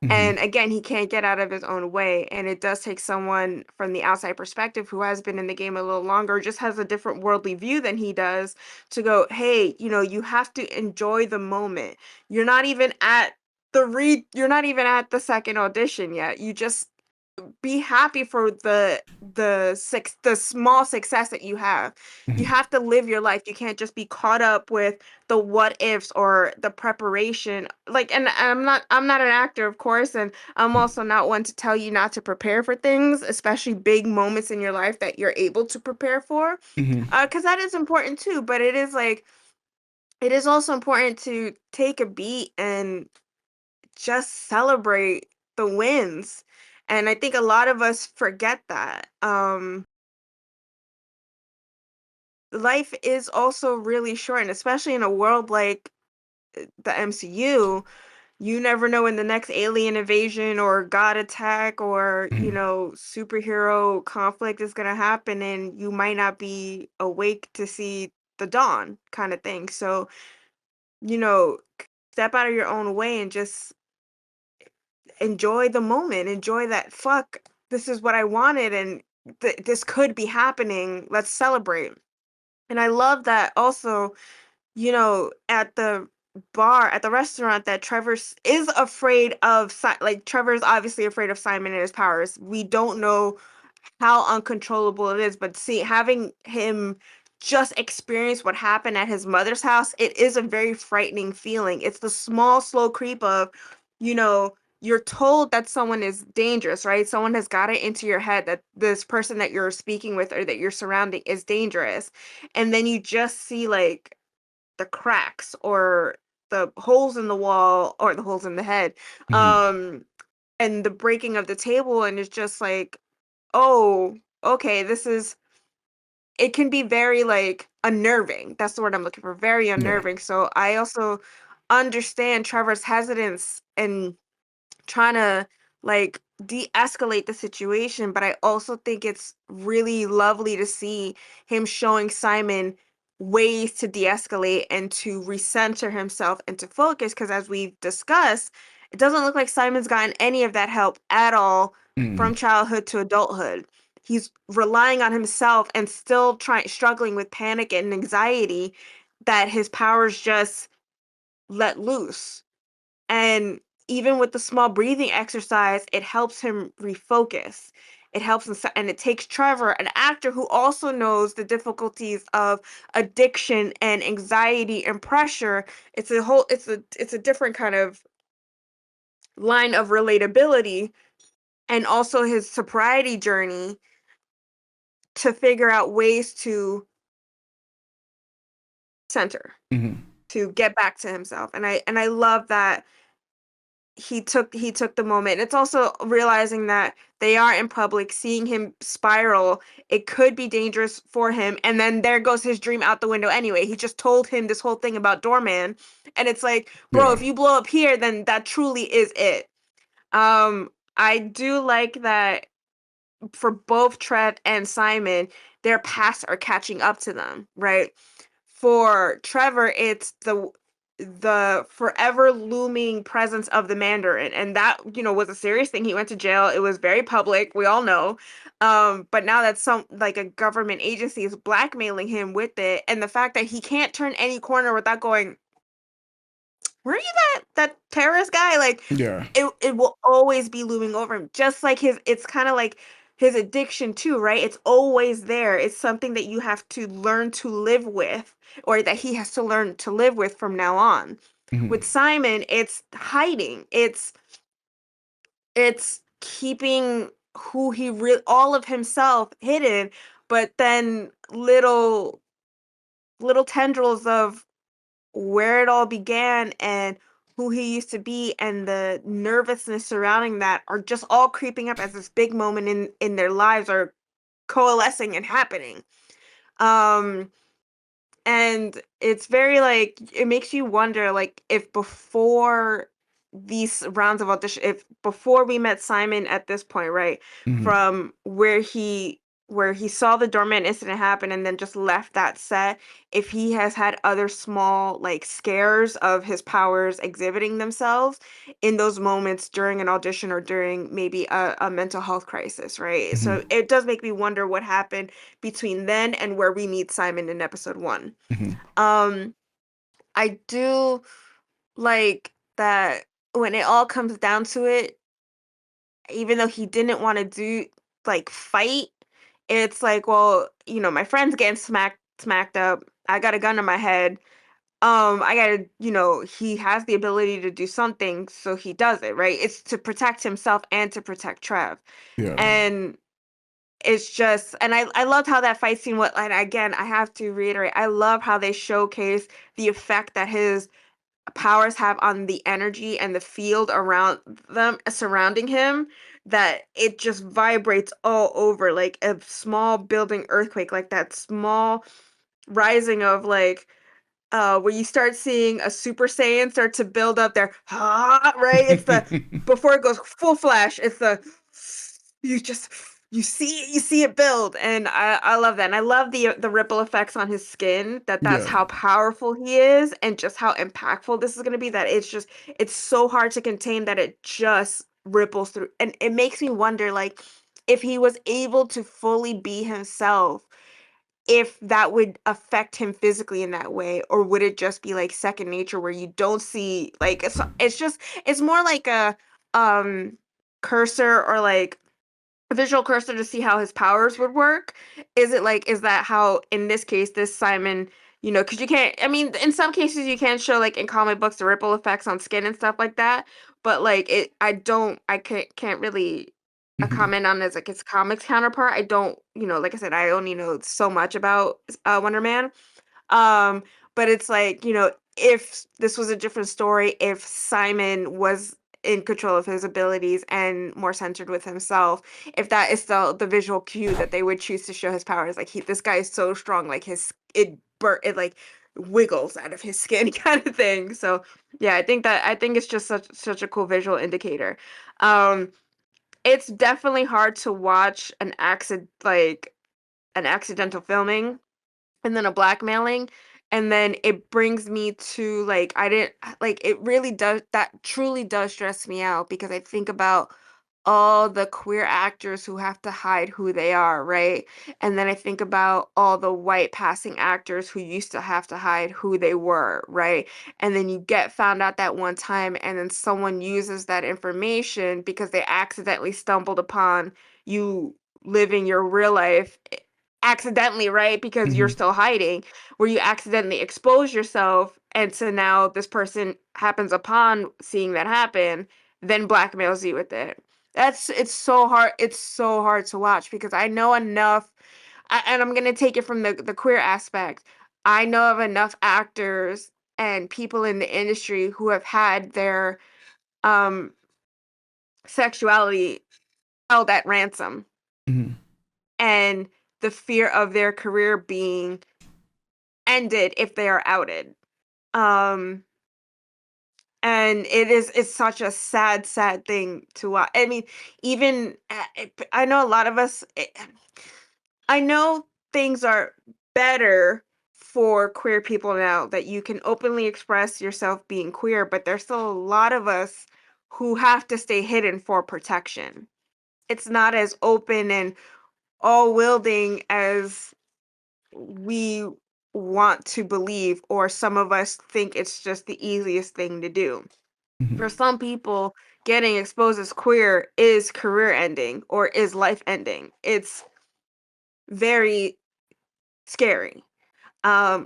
A: Mhm,
B: and again, he can't get out of his own way. And it does take someone from the outside perspective who has been in the game a little longer, just has a different worldly view than he does, to go, hey, you have to enjoy the moment. You're not even at you're not even at the second audition yet. You just be happy for the small success that you have. You
A: mhm,
B: have to live your life. You can't just be caught up with the what ifs or the preparation. Like, and I'm not an actor, of course, and I'm also not one to tell you not to prepare for things, especially big moments in your life that you're able to prepare for.
A: mhm,
B: Because that is important too, but it is also important to take a beat and just celebrate the wins. And I think a lot of us forget that. Life is also really short, and especially in a world like the MCU, you never know when the next alien invasion or god attack or,
A: mhm,
B: superhero conflict is going to happen, and you might not be awake to see the dawn kind of thing. So, step out of your own way and just enjoy the moment, enjoy that, fuck, this is what I wanted, and this could be happening. Let's celebrate. And I love that also, at the bar, at the restaurant, that is afraid of like Trevor's obviously afraid of Simon and his powers. We don't know how uncontrollable it is, but see, having him just experience what happened at his mother's house, it is a very frightening feeling. It's the small, slow creep of, you're told that someone is dangerous, right? Someone has got it into your head that this person that you're speaking with or that you're surrounding is dangerous. And then you just see like the cracks or the holes in the wall or the holes in the head.
A: mhm.
B: Um, and the breaking of the table, and it's just like, oh, okay, it can be very, like, unnerving. That's the word I'm looking for, very
A: Yeah.
B: unnerving. So I also understand Trevor's hesitance and trying to, like, de-escalate the situation, but I also think it's really lovely to see him showing Simon ways to de-escalate and to recenter himself and to focus. Because as we've discussed, it doesn't look like Simon's gotten any of that help at all
A: Mhm,
B: from childhood to adulthood. He's relying on himself and still struggling with panic and anxiety that his powers just let loose. And even with the small breathing exercise, it helps him refocus. It helps him, and it takes Trevor, an actor who also knows the difficulties of addiction and anxiety and pressure. It's a different kind of line of relatability, and also his sobriety journey to figure out ways to center,
A: mhm.
B: to get back to himself. And I love that he took the moment. It's also realizing that they are in public, seeing him spiral, it could be dangerous for him, and then there goes his dream out the window anyway. He just told him this whole thing about Doorman, and it's like, bro,
A: Yeah.
B: if you blow up here, then that truly is it. I do like that for both Trev and Simon, their pasts are catching up to them, right? For Trevor, it's the forever looming presence of the Mandarin, and that was a serious thing. He went to jail. It was very public. We all know. But now that some like a government agency is blackmailing him with it, and the fact that he can't turn any corner without going, were you that terrorist guy? Like
A: Yeah.
B: it will always be looming over him. Just like it's kind of like his addiction too, right? It's always there. It's something that you have to learn to live with, or that he has to learn to live with from now on.
A: Hmm.
B: With Simon, it's hiding. It's keeping who he really all of himself hidden, but then little tendrils of where it all began and who he used to be and the nervousness surrounding that are just all creeping up as this big moment in their lives are coalescing and happening. Um and it's very like it makes you wonder like if before these rounds of audition, if before we met Simon at this point, right,
A: Hmm.
B: from where he saw the doorman incident happen and then just left that set, if he has had other small like scares of his powers exhibiting themselves in those moments during an audition or during maybe a mental health crisis, right? So
A: Hmm.
B: it does make me wonder what happened between then and where we meet Simon in episode 1.
A: Hmm.
B: Um, I do like that when it all comes down to it, even though he didn't want to do like fight, it's like, well, my friend's getting smacked up. I got a gun in my head. I gotta, he has the ability to do something, so he does it, right? It's to protect himself and to protect Trev.
A: Yeah.
B: And it's just and I loved how that fight scene was, and again, I have to reiterate, I love how they showcase the effect that his powers have on the energy and the field around them surrounding him, that it just vibrates all over like a small building earthquake, like that small rising of like where you start seeing a Super Saiyan start to build up their right? It's the before it goes full flash, it's the you just you see it build, and I love that, and I love the ripple effects on his skin. That's
A: Yeah.
B: how powerful he is, and just how impactful this is gonna be. That it's so hard to contain that it just ripples through, and it makes me wonder, like, if he was able to fully be himself, if that would affect him physically in that way, or would it just be like second nature where you don't see like it's more like a um cursor, or like a visual cursor to see how his powers would work. Is that how in this case this Simon, because you can't, I mean, in some cases you can show like in comic books the ripple effects on skin and stuff like that, but like I can't really
A: Hmm.
B: comment on it as like its comics counterpart. I don't, like I said, I only know so much about Wonder Man. um, but it's like, if this was a different story, if Simon was in control of his abilities and more centered with himself, if that is the visual cue that they would choose to show his powers, like this guy is so strong, like it like wiggles out of his skin kind of thing. So yeah, I think it's just such a cool visual indicator. Um, it's definitely hard to watch an accidental filming and then a blackmailing, and then it brings me to like I didn't like it really does that truly does stress me out, because I think about all the queer actors who have to hide who they are, right? And then I think about all the white passing actors who used to have to hide who they were, right? And then you get found out that one time, and then someone uses that information because they accidentally stumbled upon you living your real life accidentally, right? Because you're
A: Hmm.
B: still hiding, where you accidentally expose yourself. And so now this person happens upon seeing that happen, then blackmails you with it. It's so hard. It's so hard to watch because I know enough, and I'm gonna take it from the queer aspect. I know of enough actors and people in the industry who have had um sexuality held at ransom,
A: Hmm.
B: and the fear of their career being ended if they are outed. Um and it's such a sad thing to watch. I mean, even I know a lot of us I know things are better for queer people now that you can openly express yourself being queer, but there's still a lot of us who have to stay hidden for protection. It's not as open and all wielding as we want to believe, or some of us think it's just the easiest thing to do.
A: Hmm.
B: For some people, getting exposed as queer is career ending or is life ending. It's very scary.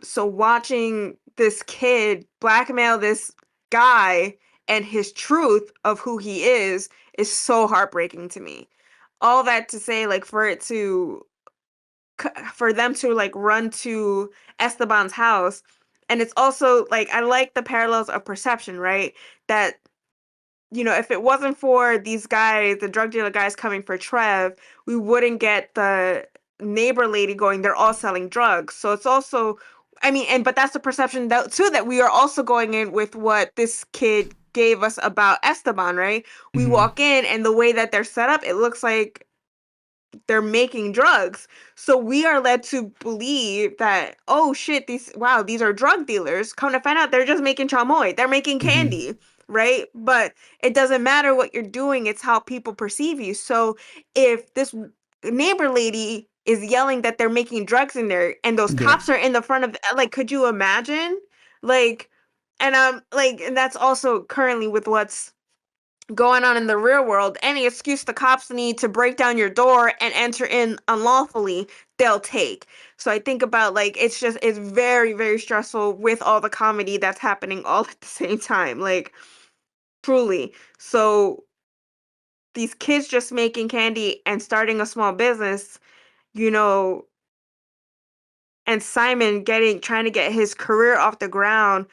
B: So watching this kid blackmail this guy and his truth of who he is so heartbreaking to me. All that to say, like, for them to like run to Esteban's house, and it's also like I like the parallels of perception, right? That, if it wasn't for these guys, the drug dealer guys coming for Trev, we wouldn't get the neighbor lady going, they're all selling drugs. So it's also, I mean, but that's the perception that too, that we are also going in with what this kid gave us about Esteban, right? We
A: Hmm.
B: walk in and the way that they're set up, it looks like they're making drugs. So we are led to believe that, oh shit, these are drug dealers. Come to find out they're just making chamoy. They're making
A: Hmm.
B: candy, right? But it doesn't matter what you're doing, it's how people perceive you. So if this neighbor lady is yelling that they're making drugs in there and those
A: Yeah.
B: cops are in the front of like, could you imagine? Like, and that's also currently with what's going on in the real world. Any excuse the cops need to break down your door and enter in unlawfully, they'll take. So I think about, like, it's very, very stressful with all the comedy that's happening all at the same time. Like, truly. So these kids just making candy and starting a small business, you know, and Simon getting trying to get his career off the ground,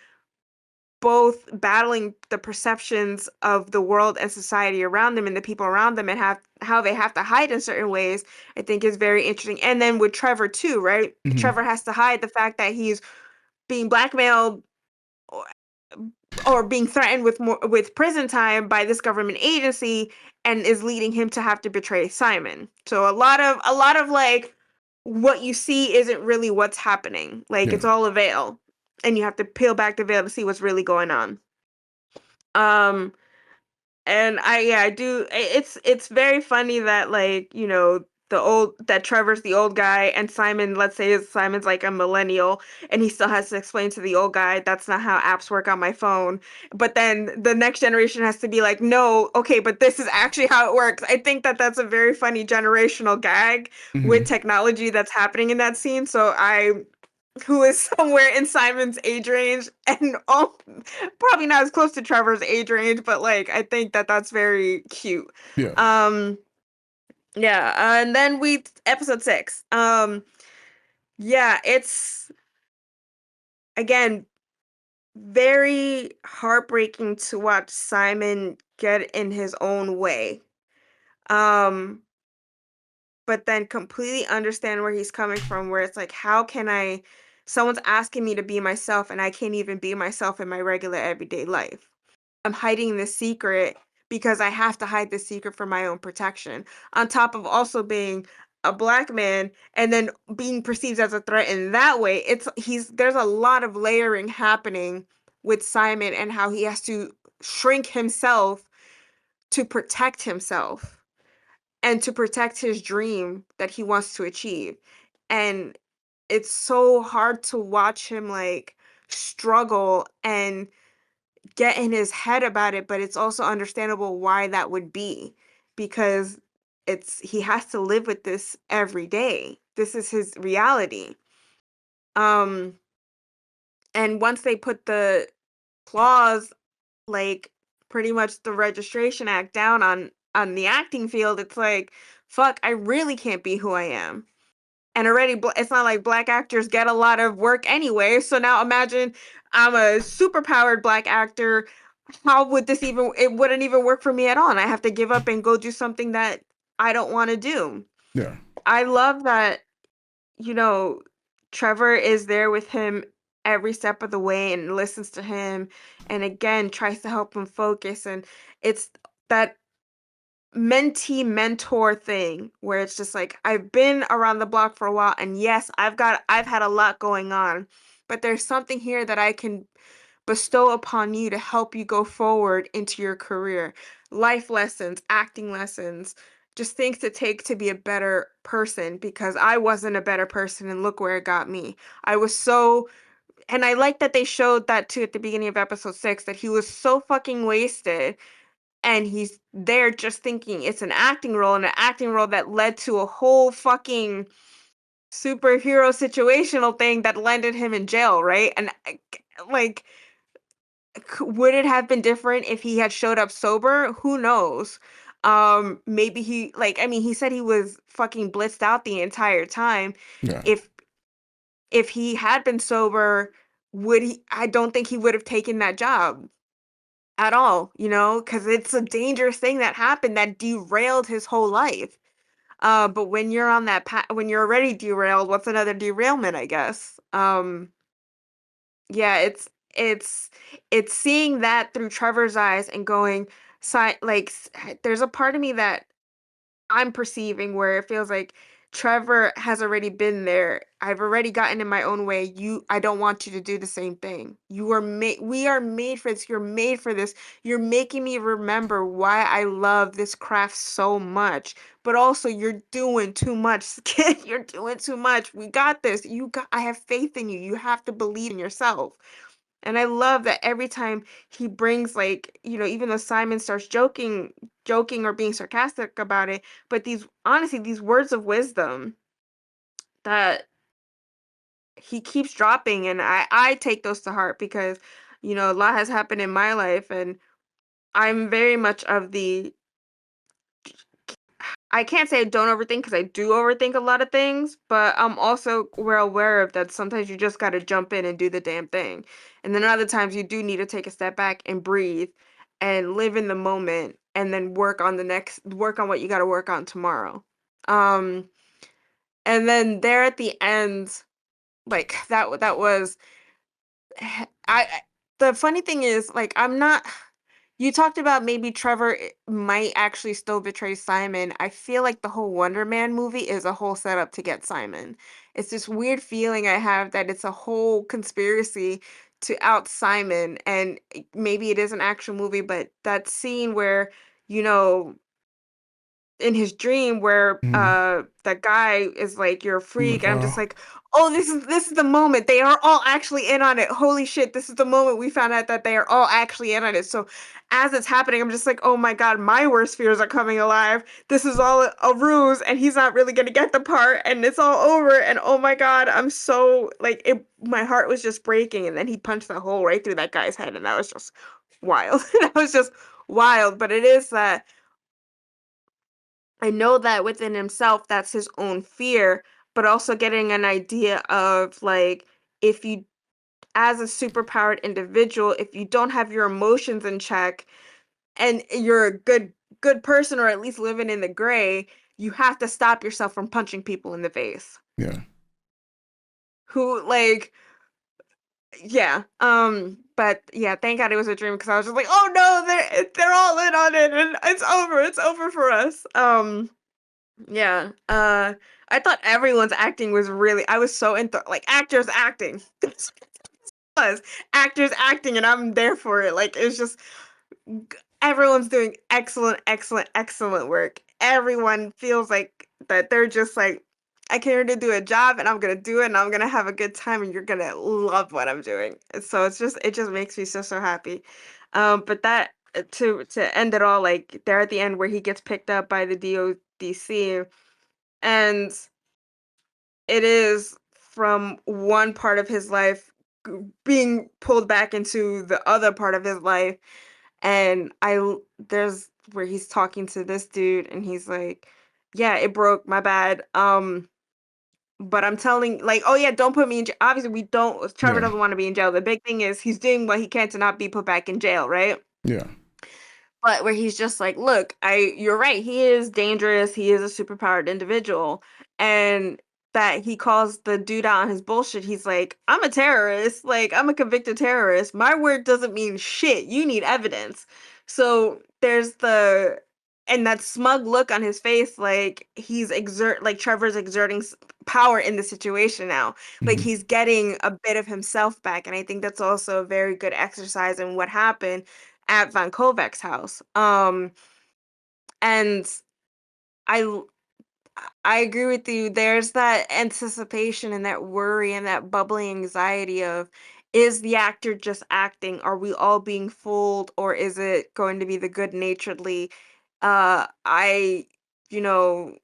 B: both battling the perceptions of the world and society around them and the people around them, and have how they have to hide in certain ways, I think is very interesting. And then with Trevor too, right?
A: Hmm.
B: Trevor has to hide the fact that he's being blackmailed, or, or being threatened with prison time by this government agency, and is leading him to have to betray Simon. So a lot of like what you see isn't really what's happening. Like,
A: Yeah.
B: it's all a veil, and you have to peel back the veil to see what's really going on. Um, and I do. It's very funny that, like, that Trevor's the old guy, and Simon, let's say Simon's like a millennial, and he still has to explain to the old guy that's not how apps work on my phone. But then the next generation has to be like, no, okay, but this is actually how it works. I think that that's a very funny generational gag with
A: Hmm.
B: technology that's happening in that scene. So who is somewhere in Simon's age range, and probably not as close to Trevor's age range, but like I think that that's very cute.
A: Yeah.
B: Um yeah, and then we episode 6. Yeah, it's again very heartbreaking to watch Simon get in his own way. Um but then completely understand where he's coming from, where it's like, how can someone's asking me to be myself and I can't even be myself in my regular everyday life. I'm hiding this secret because I have to hide this secret for my own protection. On top of also being a black man and then being perceived as a threat in that way. There's a lot of layering happening with Simon, and how he has to shrink himself to protect himself and to protect his dream that he wants to achieve. And it's so hard to watch him like struggle and get in his head about it, but it's also understandable why that would be, because he has to live with this every day. This is his reality. Um and once they put the clause, like, pretty much the registration act down on the acting field, it's like, fuck, I really can't be who I am. And already it's not like black actors get a lot of work anyway, so now imagine I'm a super powered black actor, how would this even it wouldn't even work for me at all, and I have to give up and go do something that I don't wanna do.
A: Yeah.
B: I love that, you know, Trevor is there with him every step of the way and listens to him, and again, tries to help him focus, and it's that mentee mentor thing where it's just like, I've been around the block for a while, and yes, I've had a lot going on, but there's something here that I can bestow upon you to help you go forward into your career. Life lessons, acting lessons, just things to take to be a better person because I wasn't a better person and look where it got me. I was so and I like that they showed that too at the beginning of episode 6 that he was so fucking wasted and he's there just thinking it's an acting role and an acting role that led to a whole fucking superhero situational thing that landed him in jail, right? And like would it have been different if he had showed up sober? Who knows? Maybe he like I mean, he said he was fucking blitzed out the entire time.
A: Yeah.
B: If if he had been sober, would he I don't think he would have taken that job at all, you know, because it's a dangerous thing that happened that derailed his whole life. But when you're on that when you're already derailed, what's another derailment, I guess? Yeah, it's it's seeing that through Trevor's eyes and going, there's a part of me that I'm perceiving where it feels like Trevor has already been there. I've already gotten in my own way. I don't want you to do the same thing. We are made for this. You're made for this. You're making me remember why I love this craft so much. But also you're doing too much, kid. You're doing too much. We got this. I have faith in you. You have to believe in yourself. And I love that every time he brings like, even though Simon starts joking or being sarcastic about it, but these honestly, these words of wisdom that he keeps dropping and I take those to heart because, a lot has happened in my life and I'm very much of the I can't say I don't overthink because I do overthink a lot of things, but I'm also well aware of that sometimes you just gotta jump in and do the damn thing. And then other times you do need to take a step back and breathe and live in the moment and then work on what you gotta work on tomorrow. Um, and then there at the end, like that was I the funny thing is like I'm not you talked about maybe Trevor might actually still betray Simon. I feel like the whole Wonder Man movie is a whole setup to get Simon. It's this weird feeling I have that it's a whole conspiracy to out Simon, and maybe it is an actual movie, but that scene where, you know, in his dream where
A: Mhm.
B: that guy is like you're a freak and I'm just
A: Oh,
B: like, oh, this is the moment they are all actually in on it. Holy shit, this is the moment we found out that they are all actually in on it. So as it's happening, I'm just like, oh my god, my worst fears are coming alive. This is all a ruse and he's not really gonna get the part and it's all over. And oh my god, I'm so like it my heart was just breaking and then he punched that hole right through that guy's head and that was just wild. That was just wild. But it is that I know that within himself, that's his own fear, but also getting an idea of like, if you, as a superpowered individual, if you don't have your emotions in check and you're a good person or at least living in the gray, you have to stop yourself from punching people in the face.
A: yeah.
B: Who like, yeah, but yeah, thank God it was a dream because I was just like, oh no, they're all in on it and it's over for us. Yeah, I thought everyone's acting was really I was so into like, actors acting. This was actors acting, and I'm there for it, like, it's just everyone's doing excellent, excellent, excellent work. Everyone feels like that they're just like, "I came here to do a job, and I'm gonna do it, and I'm gonna have a good time, and you're gonna love what I'm doing." And so it just makes me so, so happy. But that to end it all, like, there at the end where he gets picked up by the DODC and it is from one part of his life being pulled back into the other part of his life and there's where he's talking to this dude and he's like, yeah, it broke, my bad, but I'm telling like, oh yeah, don't put me in jail. Obviously we don't Trevor
A: Yeah.
B: doesn't want to be in jail. The big thing is he's doing what he can to not be put back in jail, right?
A: Yeah.
B: But where he's just like, look, you're right, he is dangerous, he is a superpowered individual. And that he calls the dude out on his bullshit. He's like, I'm a terrorist, like I'm a convicted terrorist. My word doesn't mean shit. You need evidence. So there's the and that smug look on his face, like like Trevor's exerting power in the situation now. Like
A: Mm-hmm.
B: he's getting a bit of himself back. And I think that's also a very good exercise in what happened at Van Kovac's house. And I l- I agree with you. There's that anticipation and that worry and that bubbling anxiety of, is the actor just acting? Are we all being fooled, or is it going to be the good naturedly? I you know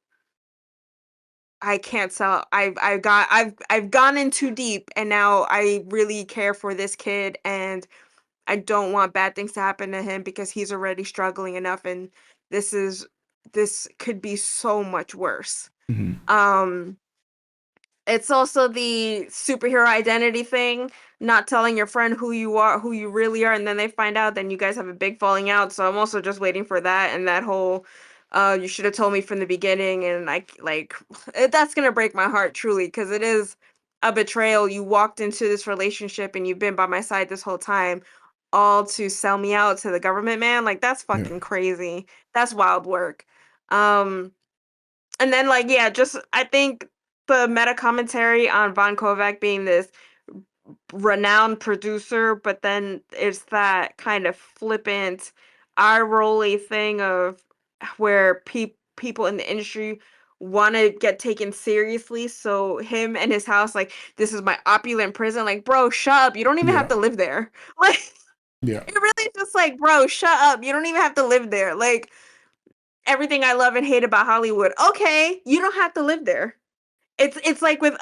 B: I can't sell. I've gone in too deep, and now I really care for this kid, and I don't want bad things to happen to him because he's already struggling enough, and this is this could be so much worse.
A: Mm-hmm.
B: Um, it's also the superhero identity thing, not telling your friend who you are, who you really are, and then they find out, then you guys have a big falling out. So I'm also just waiting for that and that whole you should have told me from the beginning, and that's going to break my heart truly because it is a betrayal. You walked into this relationship and you've been by my side this whole time all to sell me out to the government, man. Like that's
A: Yeah.
B: fucking crazy. That's wild work. Um and then, like, yeah, just I think the meta commentary on Von Kovac being this renowned producer, but then it's that kind of flippant, eye rolly thing of where people in the industry want to get taken seriously. So him and his house, like, this is my opulent prison. Like, bro, shut up. You don't even have
A: Yeah.
B: to live there. Like,
A: Yeah.
B: it really is just like, bro, shut up. You don't even have to live there. Like, everything I love and hate about Hollywood. Okay, you don't have to live there. It's like with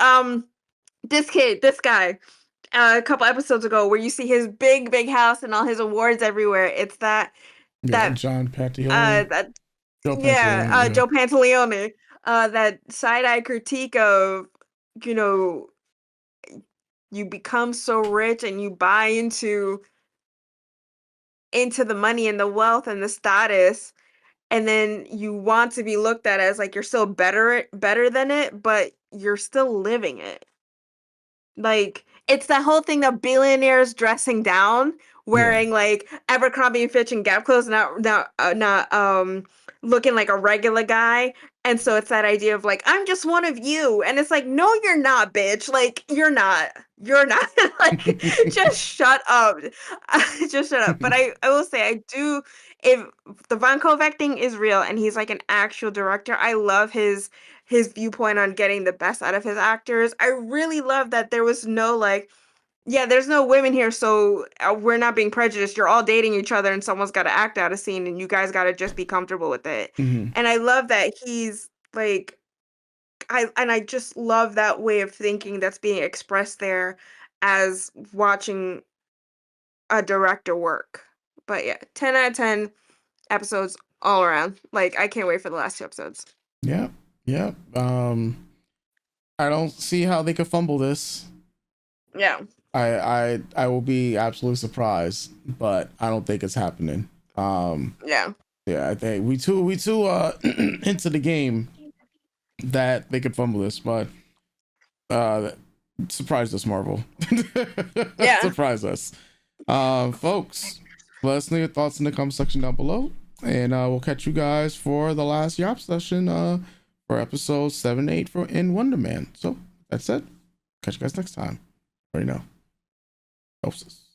B: this guy a couple episodes ago where you see his big house and all his awards everywhere. It's
A: Yeah.
B: that
A: John Pantaleone.
B: that
A: Joe
B: yeah,
A: Pantaleone. Yeah.
B: Joe Pantaleone, that side eye critique of, you know, you become so rich and you buy into the money and the wealth and the status, and then you want to be looked at as like you're still better than it, but you're still living it. Like, it's that whole thing of billionaires dressing down,
A: Yeah.
B: wearing, like, Abercrombie& and Fitch and Gap clothes, not looking like a regular guy, and so it's that idea of, like, "I'm just one of you," and it's like, "No, you're not, bitch, like, you're not. You're not." Like, just shut up. Just shut up, but I will say, I do if the Von Kovac thing is real and he's, like, an actual director, I love his viewpoint on getting the best out of his actors. I really love that there was no like, yeah, there's no women here, so we're not being prejudiced. You're all dating each other, and someone's got to act out a scene, and you guys got to just be comfortable with it.
A: Mm-hmm.
B: And I love that he's like, I just love that way of thinking that's being expressed there as watching a director work. But yeah, 10 out of 10 episodes all around. Like, I can't wait for the last two episodes.
A: Yeah. Yeah. I don't see how they could fumble this.
B: Yeah.
A: I will be absolutely surprised, but I don't think it's happening.
B: Yeah.
A: Yeah, I think we too into the game that they could fumble this, but uh surprise us, Marvel.
B: Yeah.
A: Surprise us. Folks, let us know your thoughts in the comment section down below. And we'll catch you guys for the last Yap session for episode 7 8 for in Wonder Man. So that's it. Catch you guys next time. Already know. Helps us.